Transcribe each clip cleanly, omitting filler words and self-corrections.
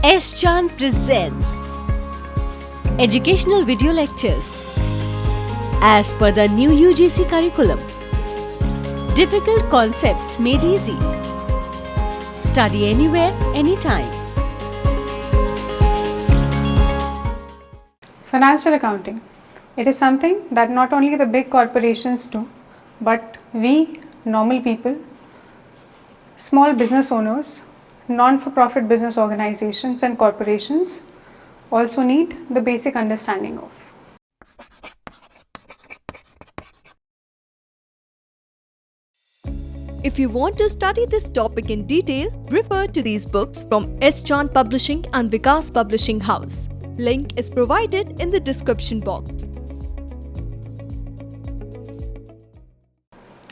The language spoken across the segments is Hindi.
S. Chand presents Educational Video Lectures as per the new UGC curriculum. Difficult concepts made easy. Study anywhere, anytime. Financial accounting. It is something that not only the big corporations do, but we, normal people, small business owners, non-for-profit business organizations and corporations also need the basic understanding of. If you want to study this topic in detail, refer to these books from S. Chand Publishing and Vikas Publishing House. Link is provided in the description box.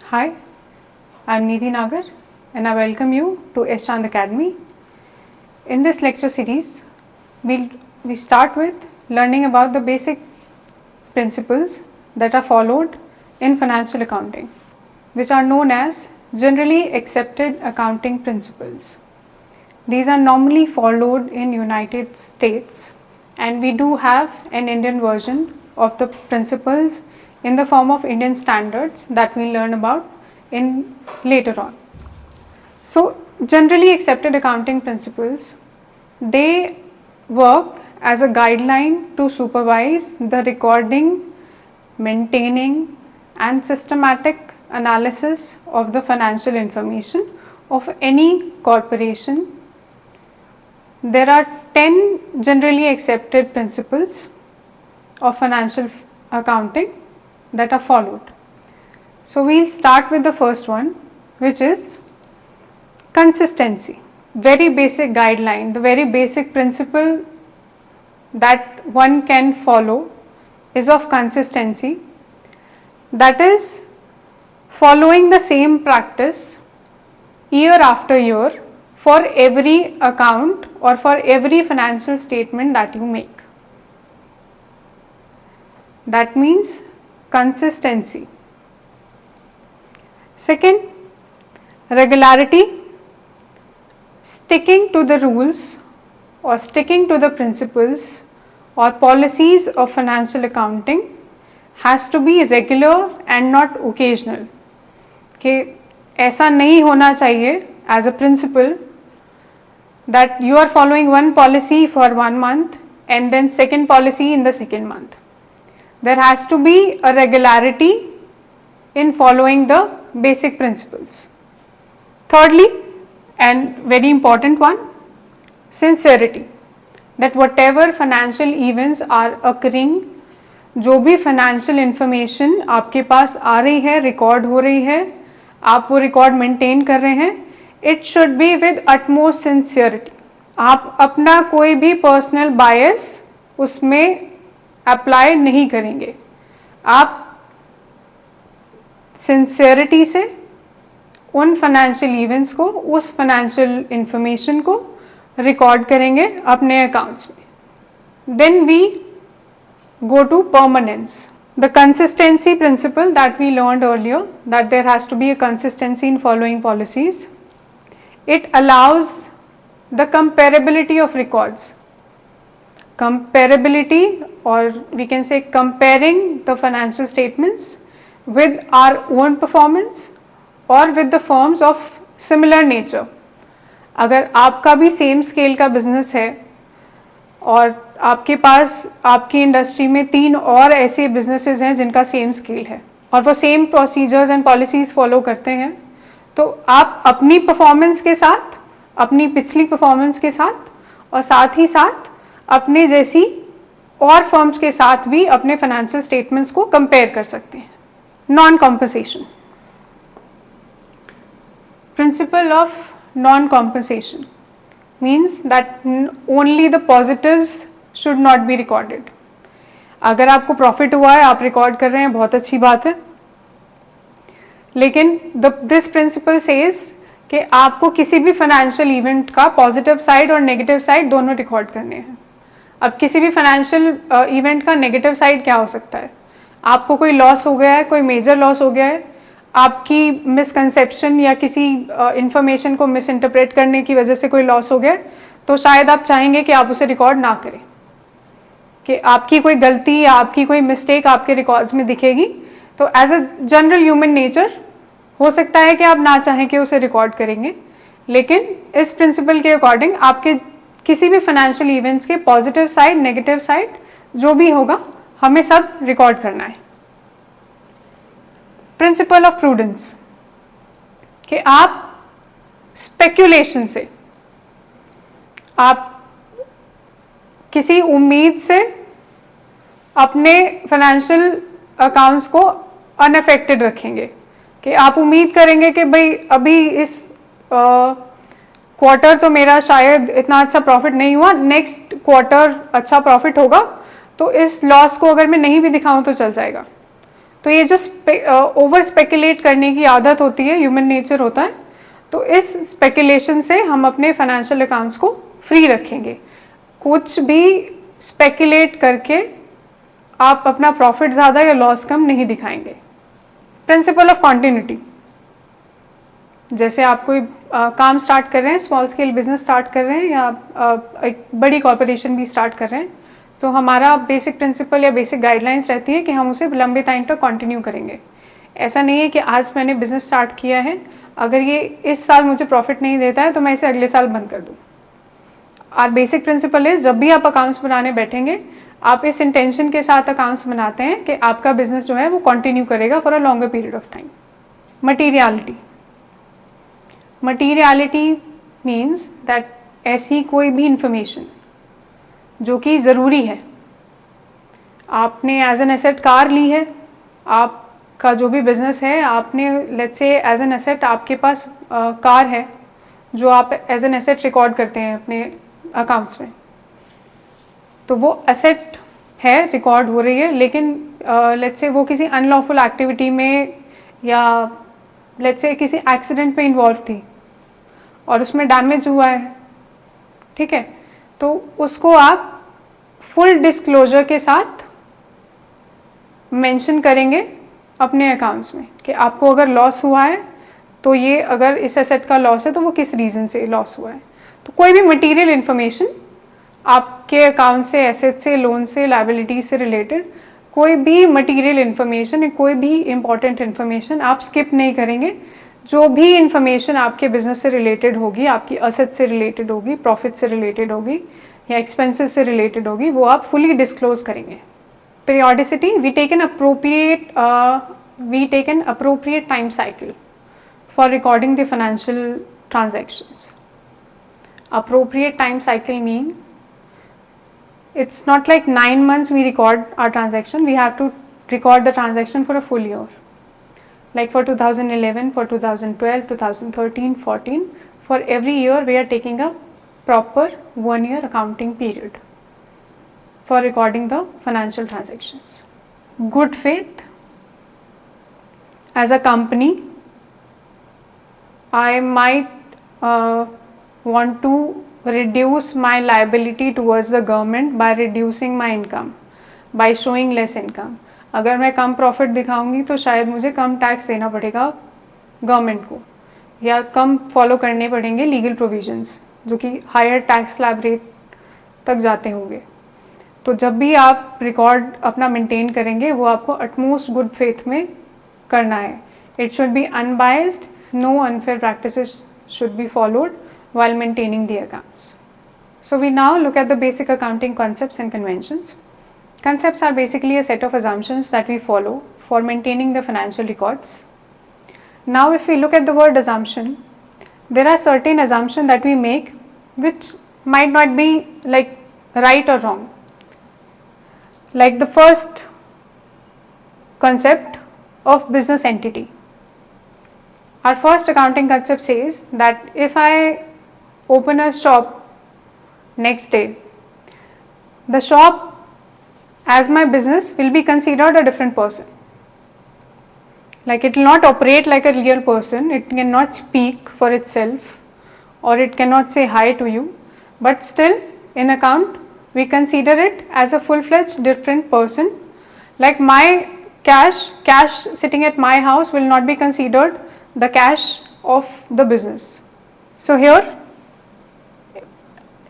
Hi, I'm Nidhi Nagar and I welcome you to S. Chand Academy. In this lecture series, we start with learning about the basic principles that are followed in financial accounting, which are known as generally accepted accounting principles. These are normally followed in United States, and we do have an Indian version of the principles in the form of Indian standards that we'll learn about in later on. So generally accepted accounting principles, they work as a guideline to supervise the recording, maintaining and systematic analysis of the financial information of any corporation. There are 10 generally accepted principles of financial accounting that are followed. So we'll start with the first one, which is consistency. Very basic guideline, the very basic principle that one can follow is of consistency. That is following the same practice year after year for every account or for every financial statement that you make. That means consistency. Second, regularity. Sticking to the rules or sticking to the principles or policies of financial accounting has to be regular and not occasional. कि ऐसा नहीं होना चाहिए as a principle that you are following one policy for 1 month and then second policy in the second month. There has to be a regularity in following the basic principles. Thirdly, and very important one, sincerity. That whatever financial events are occurring, जो भी financial information आपके पास आ रही है, रिकॉर्ड हो रही है, आप वो रिकॉर्ड मेंटेन कर रहे हैं, it should be with utmost sincerity. आप अपना कोई भी पर्सनल बायस उसमें अप्लाई नहीं करेंगे. आप सिंसियरिटी से उन फाइनेंशियल इवेंट्स को, उस फाइनेंशियल इंफॉर्मेशन को रिकॉर्ड करेंगे अपने अकाउंट्स में. Then we go to permanence. The consistency principle that we learned earlier, that there has to be a consistency in following policies. It allows the comparability of records. Comparability, or we can say comparing the financial statements with our own performance or with the firms of similar nature. अगर आपका भी सेम स्केल का बिजनेस है और आपके पास आपकी इंडस्ट्री में 3 और ऐसे बिजनेसेस हैं जिनका सेम स्केल है और वो same procedures and policies follow करते हैं, तो आप अपनी परफॉर्मेंस के साथ, अपनी पिछली परफॉर्मेंस के साथ और साथ ही साथ अपने जैसी और फर्म्स के साथ भी अपने फाइनेंशियल स्टेटमेंट्स को कंपेयर कर सकते हैं. Non compensation. Principle of non-compensation means that only the positives should not be recorded. अगर आपको प्रॉफिट हुआ है, आप रिकॉर्ड कर रहे हैं, बहुत अच्छी बात है, लेकिन दिस प्रिंसिपल सेज कि आपको किसी भी फाइनेंशियल इवेंट का पॉजिटिव साइड और नेगेटिव साइड दोनों रिकॉर्ड करने हैं. अब किसी भी फाइनेंशियल इवेंट का नेगेटिव साइड क्या हो सकता है? आपको कोई लॉस हो गया है, कोई मेजर लॉस हो गया है, आपकी मिसकंसेप्शन या किसी इंफॉर्मेशन को मिस इंटरप्रेट करने की वजह से कोई लॉस हो गया, तो शायद आप चाहेंगे कि आप उसे रिकॉर्ड ना करें, कि आपकी कोई गलती या आपकी कोई मिस्टेक आपके रिकॉर्ड्स में दिखेगी। तो as a general human nature हो सकता है कि आप ना चाहें कि उसे रिकॉर्ड करेंगे, लेकिन इस प्रिंसिपल के अकॉर्डिंग आपके किसी भी फाइनेंशियल इवेंट्स के पॉजिटिव साइड, नेगेटिव साइड जो भी होगा हमें सब रिकॉर्ड करना है। प्रिंसिपल ऑफ प्रूडेंस, कि आप स्पेक्यूलेशन से, आप किसी उम्मीद से अपने फाइनेंशियल अकाउंट्स को अनअफेक्टेड रखेंगे, कि आप उम्मीद करेंगे कि भाई अभी इस क्वार्टर तो मेरा शायद इतना अच्छा प्रॉफिट नहीं हुआ, नेक्स्ट क्वार्टर अच्छा प्रॉफिट होगा, तो इस लॉस को अगर मैं नहीं भी दिखाऊं तो चल जाएगा। तो ये जो ओवर स्पेकुलेट करने की आदत होती है, ह्यूमन नेचर होता है, तो इस स्पेकुलेशन से हम अपने फाइनेंशियल अकाउंट्स को फ्री रखेंगे। कुछ भी स्पेकुलेट करके आप अपना प्रॉफिट ज़्यादा या लॉस कम नहीं दिखाएंगे। प्रिंसिपल ऑफ कॉन्टिन्यूटी, जैसे आप कोई काम स्टार्ट कर रहे हैं, स्मॉल स्केल बिजनेस स्टार्ट कर रहे हैं या एक बड़ी कॉर्पोरेशन भी स्टार्ट कर रहे हैं, तो हमारा बेसिक प्रिंसिपल या बेसिक गाइडलाइंस रहती है कि हम उसे लंबे टाइम तक कंटिन्यू करेंगे। ऐसा नहीं है कि आज मैंने बिजनेस स्टार्ट किया है, अगर ये इस साल मुझे प्रॉफिट नहीं देता है तो मैं इसे अगले साल बंद कर दूँ। और बेसिक प्रिंसिपल है, जब भी आप अकाउंट्स बनाने बैठेंगे आप इस इंटेंशन के साथ अकाउंट्स बनाते हैं कि आपका बिजनेस जो है वो कंटिन्यू करेगा for a longer period of time. Materiality, materiality means that ऐसी कोई भी इंफॉर्मेशन जो कि ज़रूरी है, आपने एज एन एसेट कार ली है, आपका जो भी बिजनेस है, आपने let's say as an asset आपके पास कार है जो आप एज एन एसेट रिकॉर्ड करते हैं अपने अकाउंट्स में, तो वो एसेट है, रिकॉर्ड हो रही है, लेकिन लेट्स से वो किसी अनलॉफुल एक्टिविटी में या लेट्स से किसी एक्सीडेंट में इन्वॉल्व थी और उसमें डैमेज हुआ है, ठीक है, तो उसको आप फुल डिस्क्लोजर के साथ मेंशन करेंगे अपने अकाउंट्स में कि आपको अगर लॉस हुआ है तो ये, अगर इस एसेट का लॉस है तो वो किस रीज़न से लॉस हुआ है। तो कोई भी मटेरियल इन्फॉर्मेशन आपके अकाउंट से, एसेट से, लोन से, लायबिलिटी से रिलेटेड कोई भी मटेरियल इन्फॉर्मेशन, कोई भी इंपॉर्टेंट इन्फॉर्मेशन आप स्किप नहीं करेंगे। जो भी इंफॉर्मेशन आपके बिजनेस से रिलेटेड होगी, आपकी असेट से रिलेटेड होगी, प्रॉफिट से रिलेटेड होगी या एक्सपेंसेस से रिलेटेड होगी, वो आप फुली डिस्क्लोज करेंगे। Periodicity, we take an appropriate time cycle for recording the financial transactions. Appropriate time cycle mean it's not like 9 months we record our transaction, we have to record the transaction for a full year, like for 2011, for 2012, 2013, 14, for every year we are taking a proper 1 year accounting period for recording the financial transactions. Good faith, as a company I might want to reduce my liability towards the government by reducing my income, by showing less income. अगर मैं कम प्रॉफिट दिखाऊंगी तो शायद मुझे कम टैक्स देना पड़ेगा गवर्नमेंट को, या कम फॉलो करने पड़ेंगे लीगल प्रोविजंस जो कि हायर टैक्स स्लैब रेट तक जाते होंगे। तो जब भी आप रिकॉर्ड अपना मेंटेन करेंगे वो आपको अटमोस्ट गुड फेथ में करना है। It should be unbiased, no unfair practices should be followed while maintaining the accounts. So we now look at the basic accounting concepts and conventions. Concepts are basically a set of assumptions that we follow for maintaining the financial records. Now if we look at the word assumption, there are certain assumptions that we make which might not be like right or wrong. Like the first concept of business entity. Our first accounting concept says that if I open a shop next day, the shop as my business will be considered a different person. Like it will not operate like a real person, it cannot speak for itself or it cannot say hi to you, but still in account we consider it as a full-fledged different person. Like my cash sitting at my house will not be considered the cash of the business. So here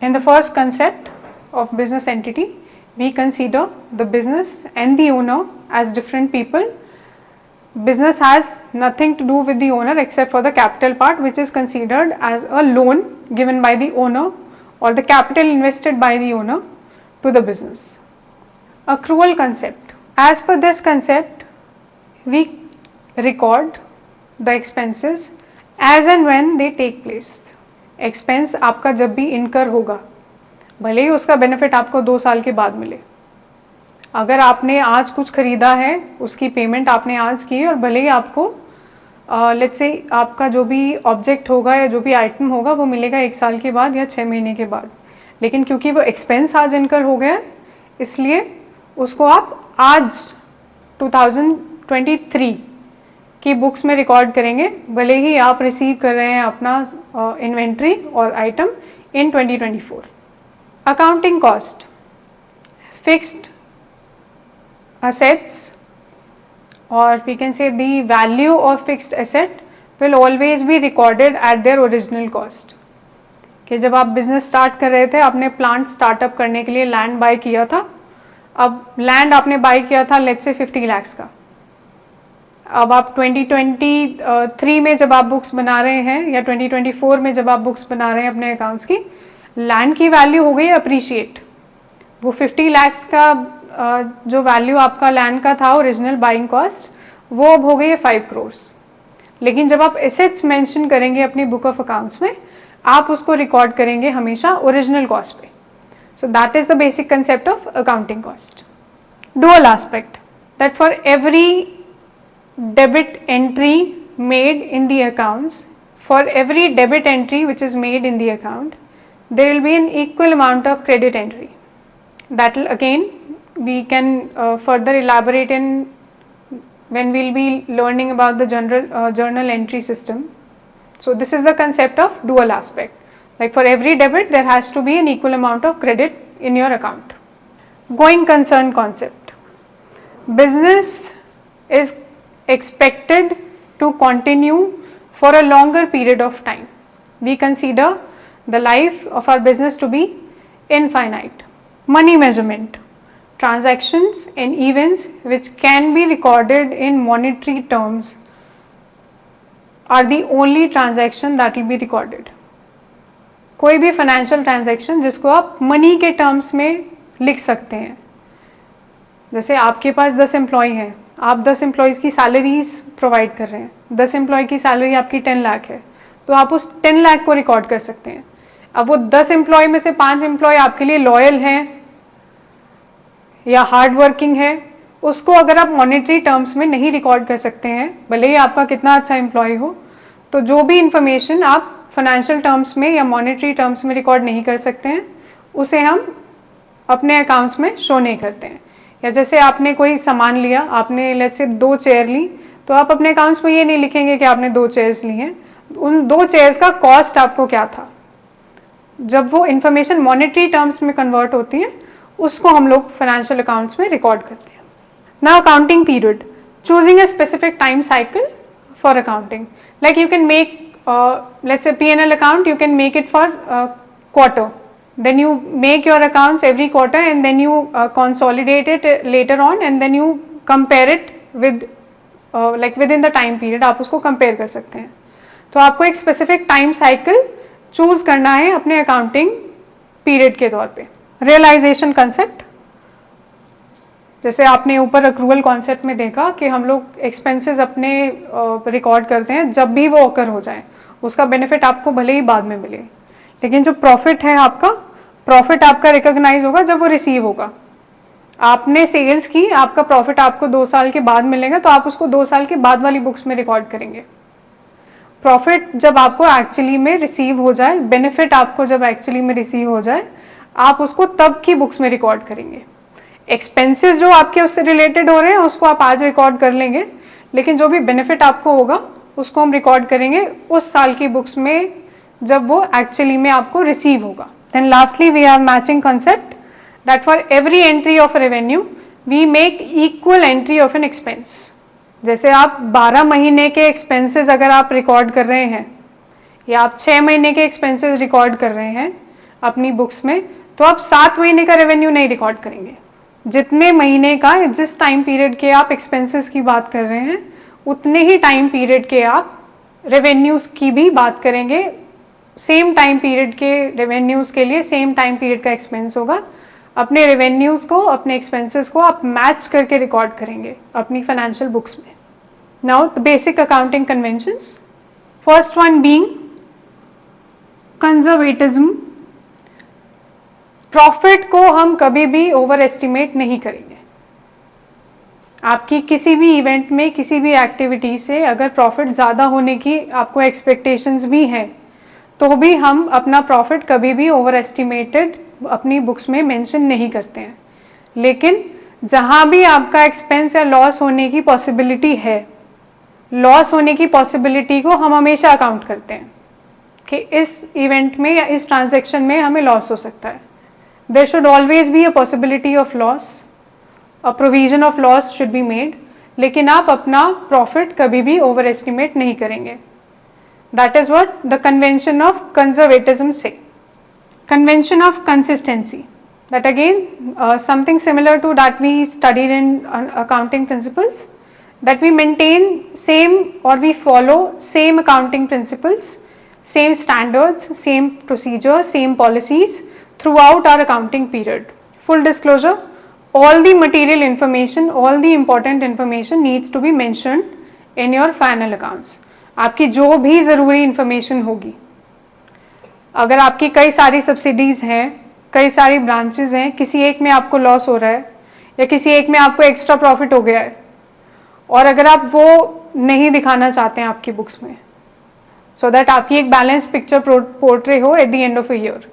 In the first concept of business entity, we consider the business and the owner as different people. Business has nothing to do with the owner except for the capital part, which is considered as a loan given by the owner or the capital invested by the owner to the business. Accrual concept. As per this concept, we record the expenses as and when they take place. Expense आपका जब भी इनकर होगा, भले ही उसका बेनिफिट आपको 2 साल के बाद मिले, अगर आपने आज कुछ खरीदा है उसकी पेमेंट आपने आज की है और भले ही आपको लेट्स से आपका जो भी ऑब्जेक्ट होगा या जो भी आइटम होगा वो मिलेगा 1 साल के बाद या 6 महीने के बाद, लेकिन क्योंकि वो एक्सपेंस आज इनकर हो गया इसलिए उसको आप आज 2023 की बुक्स में रिकॉर्ड करेंगे, भले ही आप रिसीव कर रहे हैं अपना इन्वेंट्री और item in 2024. Accounting cost. Fixed assets, or we can say the value of fixed asset will always be recorded at their original cost. कि जब आप बिजनेस स्टार्ट कर रहे थे, आपने प्लांट स्टार्टअप करने के लिए लैंड बाय किया था, अब लैंड आपने बाय किया था लेट्स से 50 लाख का, अब आप 2023 में जब आप बुक्स बना रहे हैं या 2024 में जब आप बुक्स बना रहे हैं अपने अकाउंट्स की, लैंड की वैल्यू हो गई अप्रिशिएट, वो 50 लाख का जो वैल्यू आपका लैंड का था ओरिजिनल बाइंग कॉस्ट वो अब हो गई है 5 करोड़. लेकिन जब आप एसेट्स मेंशन करेंगे अपनी बुक ऑफ अकाउंट्स में, आप उसको रिकॉर्ड करेंगे हमेशा ओरिजिनल कॉस्ट पे. So that is the basic concept of accounting cost. Dual aspect, that for every debit entry made in the accounts, for every debit entry which is made in the account, there will be an equal amount of credit entry. That will again we can further elaborate in when we'll be learning about the journal entry system. So this is the concept of dual aspect, like for every debit there has to be an equal amount of credit in your account. Going concern concept. Business is expected to continue for a longer period of time. We consider the life of our business to be infinite. Money measurement. Transactions and events which can be recorded in monetary terms are the only transaction that will be recorded. कोई भी फाइनेंशियल ट्रांजैक्शन जिसको आप मनी के टर्म्स में लिख सकते हैं, जैसे आपके पास 10 एम्प्लॉय हैं, आप 10 एम्प्लॉयज़ की सैलरीज प्रोवाइड कर रहे हैं, 10 एम्प्लॉय की सैलरी आपकी 10 लाख है, तो आप उस 10 लाख को रिकॉर्ड कर सकते हैं. अब वो 10 एम्प्लॉय में से 5 एम्प्लॉय आपके लिए लॉयल हैं या हार्ड वर्किंग है, उसको अगर आप मॉनेटरी टर्म्स में नहीं रिकॉर्ड कर सकते हैं, भले ही आपका कितना अच्छा एम्प्लॉय हो, तो जो भी इंफॉर्मेशन आप फाइनेंशियल टर्म्स में या मॉनेटरी टर्म्स में रिकॉर्ड नहीं कर सकते हैं, उसे हम अपने अकाउंट्स में शो नहीं करते हैं. या जैसे आपने कोई सामान लिया, आपने लेट्स से 2 चेयर ली, तो आप अपने अकाउंट्स में ये नहीं लिखेंगे कि आपने 2 चेयर्स ली हैं, उन 2 चेयर्स का कॉस्ट आपको क्या था. जब वो इंफॉर्मेशन मॉनेटरी टर्म्स में कन्वर्ट होती है, उसको हम लोग फाइनेंशियल अकाउंट्स में रिकॉर्ड करते हैं. Now accounting period. Choosing a specific time cycle for accounting, like you can make let's say P&L account, you can make it for quarter, then you make your accounts every quarter and then you consolidate it later on and then you compare it with like within the time period आप उसको compare कर सकते हैं. तो आपको एक specific time cycle choose करना है अपने accounting period के तौर पे. रियलाइजेशन कंसेप्ट, जैसे आपने ऊपर अक्रूवल कॉन्सेप्ट में देखा कि हम लोग एक्सपेंसेस अपने रिकॉर्ड करते हैं जब भी वो ऑकर हो जाए, उसका बेनिफिट आपको भले ही बाद में मिले, लेकिन जो प्रॉफिट है आपका, प्रॉफिट आपका रिकॉग्नाइज होगा जब वो रिसीव होगा. आपने सेल्स की, आपका प्रॉफिट आपको 2 साल के बाद मिलेगा, तो आप उसको 2 साल के बाद वाली बुक्स में रिकॉर्ड करेंगे. प्रॉफिट जब आपको एक्चुअली में रिसीव हो जाए, बेनिफिट आपको जब एक्चुअली में रिसीव हो जाए, आप उसको तब की बुक्स में रिकॉर्ड करेंगे. एक्सपेंसेस जो आपके उससे रिलेटेड हो रहे हैं उसको आप आज रिकॉर्ड कर लेंगे, लेकिन जो भी बेनिफिट आपको होगा उसको हम रिकॉर्ड करेंगे उस साल की बुक्स में जब वो एक्चुअली में आपको रिसीव होगा. Then lastly we have matching concept, that for every entry of revenue we make equal entry of an expense. जैसे आप 12 महीने के एक्सपेंसेस अगर आप रिकॉर्ड कर रहे हैं या आप 6 महीने के एक्सपेंसेस रिकॉर्ड कर रहे हैं, अपनी बुक्स में, तो आप 7 महीने का रेवेन्यू नहीं रिकॉर्ड करेंगे। जितने महीने का, जिस टाइम पीरियड के आप एक्सपेंसेस की बात कर रहे हैं, उतने ही टाइम पीरियड के आप रेवेन्यूज़ की भी बात करेंगे। सेम टाइम पीरियड के रेवेन्यूज़ के लिए सेम टाइम पीरियड का एक्सपेंस होगा। अपने रेवेन्यूज़ को, अपने एक्सपेंसेस को आप मैच करके रिकॉर्ड करेंगे अपनी फाइनेंशियल बुक्स में। Now the basic accounting conventions, first one being conservatism. Profit को हम कभी भी ओवर एस्टिमेट नहीं करेंगे। आपकी किसी भी इवेंट में, किसी भी एक्टिविटी से अगर प्रॉफिट ज़्यादा होने की आपको एक्सपेक्टेशंस भी हैं, तो भी हम अपना प्रॉफिट कभी भी ओवर एस्टिमेटेड अपनी बुक्स में मेंशन नहीं करते हैं। लेकिन जहाँ भी आपका एक्सपेंस या लॉस होने की पॉसिबिलिटी है, लॉस होने की पॉसिबिलिटी को हम हमेशा अकाउंट करते हैं कि इस इवेंट में या इस ट्रांजैक्शन में हमें लॉस हो सकता है। There should always be a possibility of loss, a provision of loss should be made, लेकिन आप अपना प्रॉफिट कभी भी ओवर एस्टिमेट नहीं करेंगे। That is what the convention of conservatism से। Convention of consistency, that again something similar to that we studied in accounting principles, that we maintain same or we follow same accounting principles, same standards, same procedures, same policies throughout our accounting period. Full disclosure, all the material information, all the important information needs to be mentioned in your final accounts. आपकी जो भी ज़रूरी information होगी, अगर आपकी कई सारी सब्सिडीज़ हैं, कई सारी ब्रांचेज हैं, किसी एक में आपको लॉस हो रहा है या किसी एक में आपको एक्स्ट्रा प्रॉफिट हो गया है, और अगर आप वो नहीं दिखाना चाहते हैं आपकी बुक्स में, सो दैट आपकी एक बैलेंस पिक्चर पोर्ट्रे हो at the end of a year,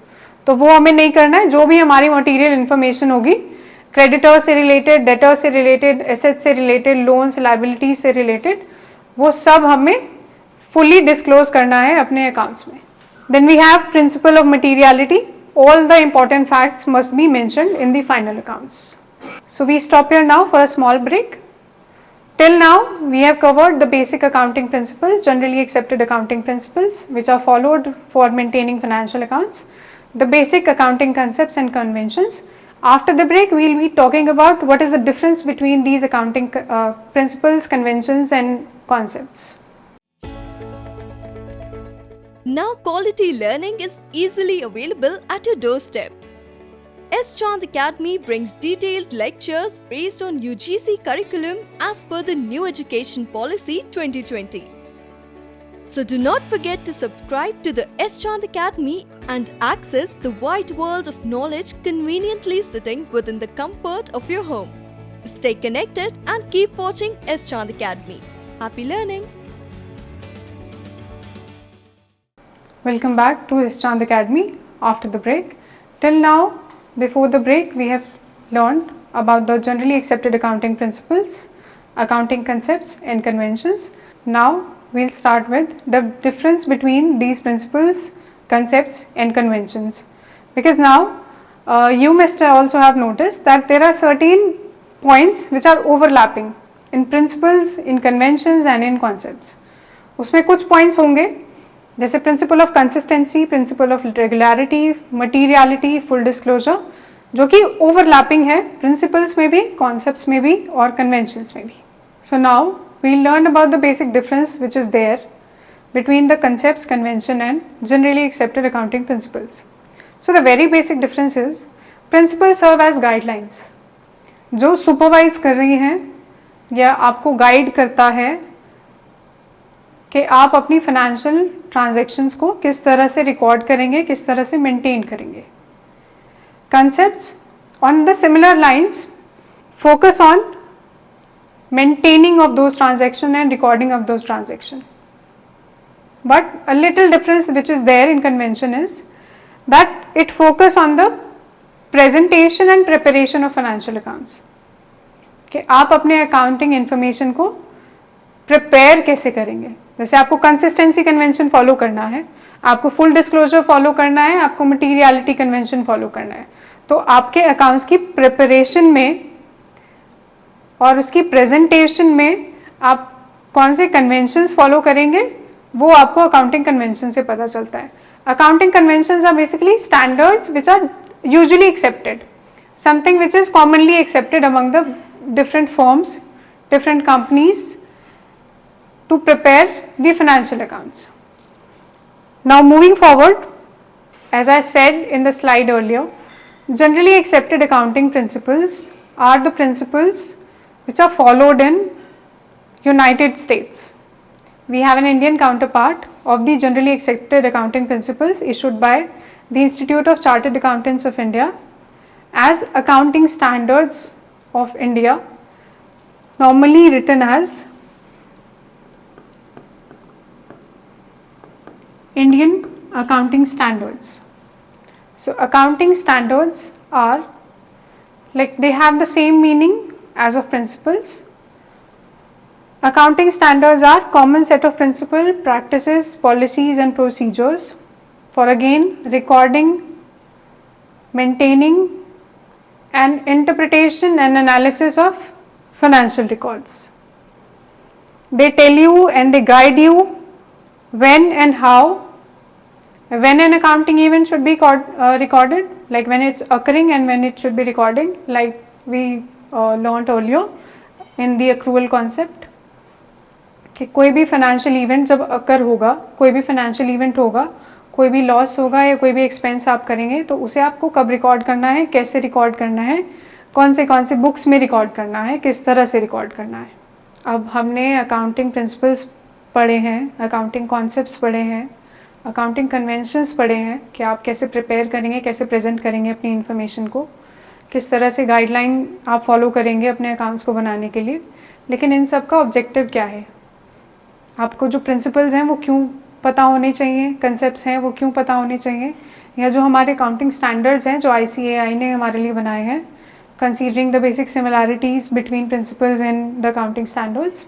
तो वो हमें नहीं करना है। जो भी हमारी मटेरियल इन्फॉर्मेशन होगी, क्रेडिटर से रिलेटेड, डेटर से रिलेटेड, एसेट से रिलेटेड, लोन्स, लाइबिलिटीज से रिलेटेड, वो सब हमें फुली डिस्क्लोज करना है अपने अकाउंट्स में। Then we have principle of materiality. All the important facts must be mentioned in the final accounts. So we stop here now for a small break. Till now we have covered the basic accounting principles, generally accepted accounting principles, which are followed for maintaining financial accounts, the basic accounting concepts and conventions. After the break we will be talking about what is the difference between these accounting principles, conventions and concepts. Now quality learning is easily available at your doorstep. S. Chand Academy brings detailed lectures based on UGC curriculum as per the new education policy 2020. So do not forget to subscribe to the S. Chand Academy and access the wide world of knowledge conveniently sitting within the comfort of your home. Stay connected and keep watching S. Chand Academy. Happy learning! Welcome back to S. Chand Academy after the break. Till now, before the break, we have learned about the generally accepted accounting principles, accounting concepts and conventions. Now, we'll start with the difference between these principles, concepts and conventions. Because now, you must also have noticed that there are certain points which are overlapping in principles, in conventions and in concepts. उसमें कुछ points होंगे जैसे principle of consistency, principle of regularity, materiality, full disclosure, जो कि ओवरलैपिंग है प्रिंसिपल्स में भी, कॉन्सेप्ट्स में भी और कन्वेंशंस में भी. So now we learn about the basic difference which is there between the concepts, convention and generally accepted accounting principles. So the very basic difference is principle serve as guidelines, जो सुपरवाइज कर रही हैं या आपको गाइड करता है कि आप अपनी फाइनेंशियल ट्रांजैक्शंस को किस तरह से रिकॉर्ड करेंगे, किस तरह से मेंटेन करेंगे. Concepts on the similar lines focus on maintaining of those transaction and recording of those transaction. But a little difference which is there in convention is that it focus on the presentation and preparation of financial accounts, कि आप अपने अकाउंटिंग इंफॉर्मेशन को प्रिपेयर कैसे करेंगे. जैसे आपको कंसिस्टेंसी कन्वेंशन फॉलो करना है, आपको फुल डिस्क्लोजर फॉलो करना है, आपको मटीरियलिटी कन्वेंशन फॉलो करना है, तो आपके अकाउंट्स की प्रिपरेशन में और उसकी प्रेजेंटेशन में आप कौन से कन्वेंशंस फॉलो करेंगे वो आपको अकाउंटिंग कन्वेंशन से पता चलता है. Accounting conventions are basically standards which are usually accepted, something which is commonly accepted among the different firms, different companies to prepare the financial accounts. Now moving forward, as I said in the slide earlier, generally accepted accounting principles are the principles which are followed in United States. We have an Indian counterpart of the generally accepted accounting principles issued by the Institute of Chartered Accountants of India as Accounting Standards of India, normally written as Indian Accounting Standards. So accounting standards are like they have the same meaning as of principles. Accounting standards are common set of principles, practices, policies and procedures for again recording, maintaining and interpretation and analysis of financial records. They tell you and they guide you when and how, when an accounting event should be recorded, like when it's occurring and when it should be recording, like we learnt earlier in the accrual concept. कि कोई भी फाइनेंशियल इवेंट जब अकर होगा, कोई भी फाइनेंशियल इवेंट होगा, कोई भी लॉस होगा या कोई भी एक्सपेंस आप करेंगे तो उसे आपको कब रिकॉर्ड करना है, कैसे रिकॉर्ड करना है, कौन से बुक्स में रिकॉर्ड करना है, किस तरह से रिकॉर्ड करना है. अब हमने अकाउंटिंग प्रिंसिपल्स पढ़े हैं, अकाउंटिंग कॉन्सेप्ट्स पढ़े हैं, अकाउंटिंग कन्वेंशंस पढ़े हैं कि आप कैसे प्रिपेयर करेंगे, कैसे प्रेजेंट करेंगे अपनी इन्फॉर्मेशन को, किस तरह से गाइडलाइन आप फॉलो करेंगे अपने अकाउंट्स को बनाने के लिए. लेकिन इन सब का ऑब्जेक्टिव क्या है? आपको जो प्रिंसिपल्स हैं वो क्यों पता होने चाहिए, कंसेप्ट्स हैं वो क्यों पता होने चाहिए, या जो हमारे अकाउंटिंग स्टैंडर्ड्स हैं जो ICAI ने हमारे लिए बनाए हैं, considering the basic similarities between principles and the accounting standards,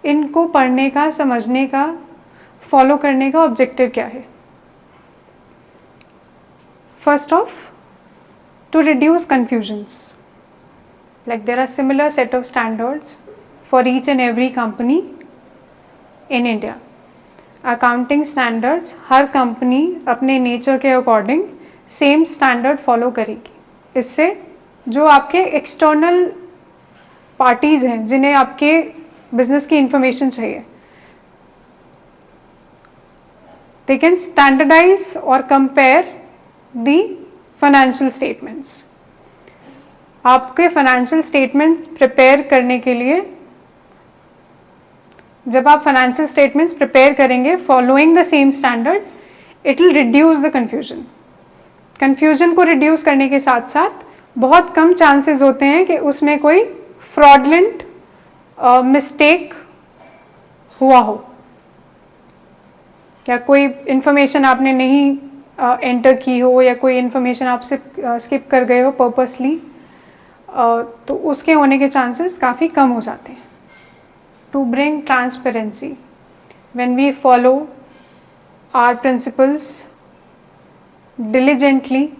इनको पढ़ने का, समझने का, फॉलो करने का ऑब्जेक्टिव क्या है? First of, to reduce confusions. Like there are similar set of standards for each and every company in India. Accounting standards हर कंपनी अपने नेचर के अकॉर्डिंग सेम स्टैंडर्ड फॉलो करेगी. इससे जो आपके एक्सटर्नल पार्टीज़ हैं जिन्हें आपके बिजनेस की इंफॉर्मेशन चाहिए, they can standardize or compare the financial statements. आपके फाइनेंशियल स्टेटमेंट्स प्रिपेयर करने के लिए, जब आप फाइनेंशियल स्टेटमेंट्स प्रिपेयर करेंगे following the same standards, it will reduce the confusion. Confusion को रिड्यूस करने के साथ साथ बहुत कम चांसेस होते हैं कि उसमें कोई फ्रॉडलेंट मिस्टेक हुआ हो, क्या कोई इन्फॉर्मेशन आपने नहीं एंटर की हो या कोई इन्फॉर्मेशन आपसे स्किप कर गए हो पर्पसली, तो उसके होने के चांसेस काफ़ी कम हो जाते हैं. To bring transparency, when we follow our principles diligently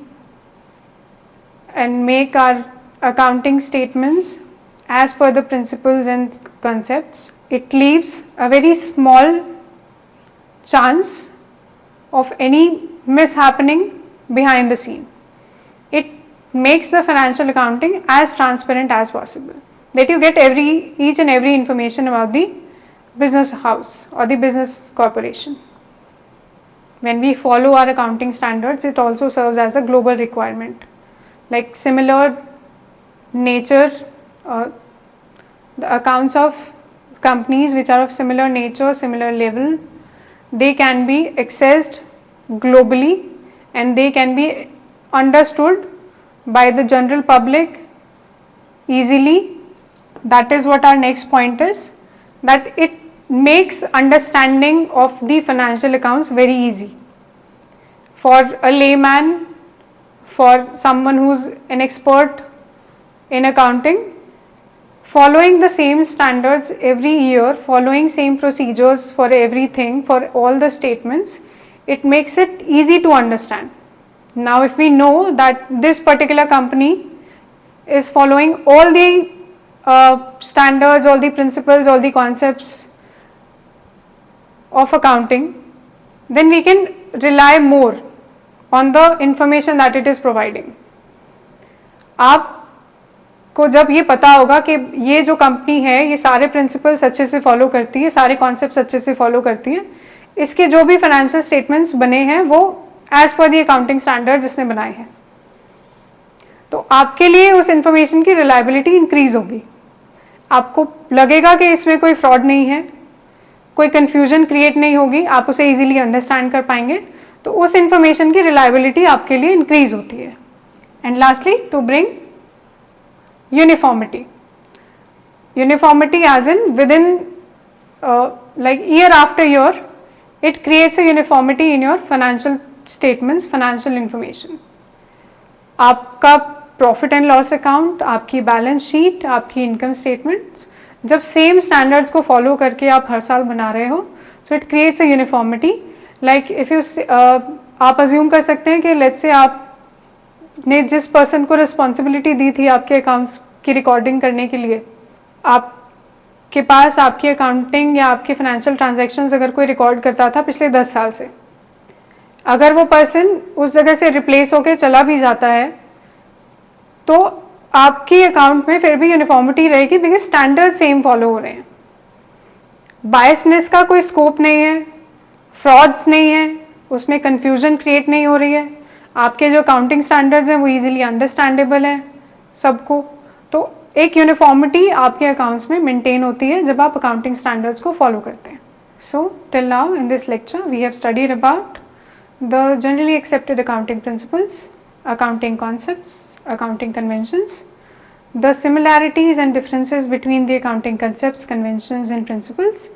and make our accounting statements as per the principles and concepts, it leaves a very small chance of any mishappening behind the scene. It makes the financial accounting as transparent as possible, that you get each and every information about the business house or the business corporation. When we follow our accounting standards, it also serves as a global requirement. Like similar nature, the accounts of companies which are of similar nature, similar level, they can be accessed globally and they can be understood by the general public easily. That is what our next point is, that it makes understanding of the financial accounts very easy for a layman, for someone who's an expert in accounting. Following the same standards every year, following same procedures for everything, for all the statements, it makes it easy to understand. Now if we know that this particular company is following all the standards, all the principles, all the concepts of accounting, then we can rely more on the information that it is providing. आपको जब ये पता होगा कि ये जो कंपनी है ये सारे प्रिंसिपल्स अच्छे से फॉलो करती है, सारे कॉन्सेप्ट्स अच्छे से फॉलो करती है, इसके जो भी फाइनेंशियल स्टेटमेंट्स बने हैं वो as per the accounting standards इसने बनाए हैं, तो आपके लिए उस इंफॉर्मेशन की रिलायबिलिटी इंक्रीज होगी. आपको लगेगा कि इसमें कोई फ्रॉड नहीं है, कोई कंफ्यूजन क्रिएट नहीं होगी, आप उसे इजीली अंडरस्टैंड कर पाएंगे, तो उस इंफॉर्मेशन की रिलायबिलिटी आपके लिए इंक्रीज होती है. And lastly, to bring uniformity. Uniformity as in with in like year after year, it creates a uniformity in your financial statements, financial information. आपका प्रॉफिट एंड लॉस अकाउंट, आपकी बैलेंस शीट, आपकी इनकम स्टेटमेंट्स जब सेम स्टैंडर्ड्स को फॉलो करके आप हर साल बना रहे हो, so it creates a uniformity. Like if you आप अज्यूम कर सकते हैं कि लेट्स से आपने जिस पर्सन को रिस्पॉन्सिबिलिटी दी थी आपके अकाउंट्स की रिकॉर्डिंग करने के लिए, आपके पास आपकी अकाउंटिंग या आपके फाइनेंशियल ट्रांजैक्शंस अगर कोई रिकॉर्ड करता था पिछले 10 साल से, अगर वो पर्सन उस जगह से रिप्लेस होकर चला भी जाता है तो आपके अकाउंट में फिर भी यूनिफॉर्मिटी रहेगी, बिकॉज स्टैंडर्ड सेम फॉलो हो रहे हैं. बायसनेस का कोई स्कोप नहीं है, फ्रॉड्स नहीं है, उसमें कंफ्यूजन क्रिएट नहीं हो रही है, आपके जो अकाउंटिंग स्टैंडर्ड्स हैं वो इजीली अंडरस्टैंडेबल है सबको. तो एक यूनिफॉर्मिटी आपके अकाउंट्स में मेंटेन होती है जब आप अकाउंटिंग स्टैंडर्ड्स को फॉलो करते हैं. So till now in this lecture we have studied about the generally accepted accounting principles, accounting concepts, accounting conventions, the similarities and differences between the accounting concepts, conventions and principles,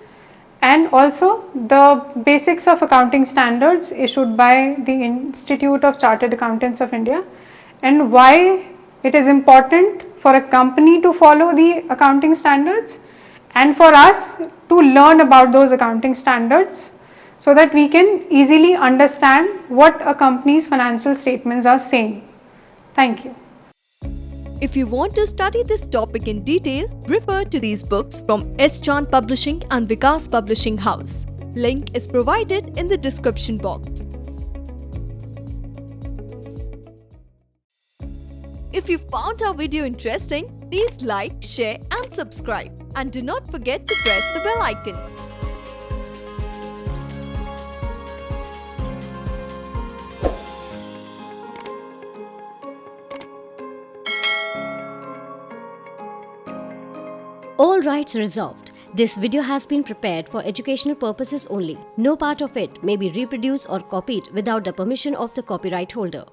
and also the basics of accounting standards issued by the Institute of Chartered Accountants of India, and why it is important for a company to follow the accounting standards and for us to learn about those accounting standards so that we can easily understand what a company's financial statements are saying. Thank you. If you want to study this topic in detail, refer to these books from S. Chand Publishing and Vikas Publishing House. Link is provided in the description box. If you found our video interesting, please like, share and subscribe. And do not forget to press the bell icon. All rights reserved. This video has been prepared for educational purposes only. No part of it may be reproduced or copied without the permission of the copyright holder.